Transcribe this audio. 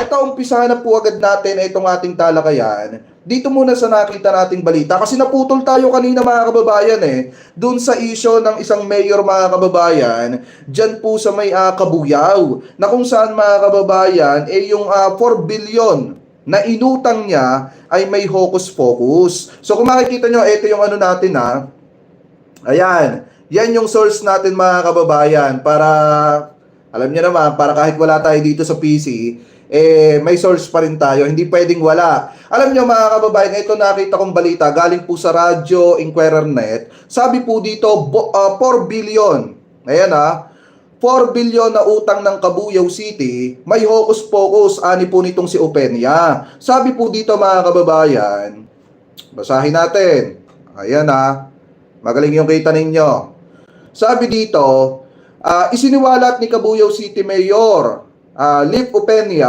Eto, umpisahan na po agad natin itong ating talakayan. Dito muna sa nakita nating balita kasi naputol tayo kanina mga kababayan dun sa isyo ng isang mayor mga kababayan dyan po sa may Kabuyaw na kung saan mga kababayan yung 4 billion na inutang niya ay may hocus pocus. So kung makikita nyo, ito yung ano natin ayan, yan yung source natin mga kababayan para alam niyo naman, para kahit wala tayo dito sa PC, may source pa rin tayo. Hindi pwedeng wala. Alam niyo mga kababayan, ito nakita kong balita, galing po sa Radyo Inquirer.net. Sabi po dito, 4 billion. Ayan 4 billion na utang ng Cabuyao City, may hocus pocus, ani po nitong si Openia. Sabi po dito mga kababayan, basahin natin. Ayan magaling yung kita ninyo. Sabi dito, isiniwalat ni Cabuyao City Mayor Lip Openia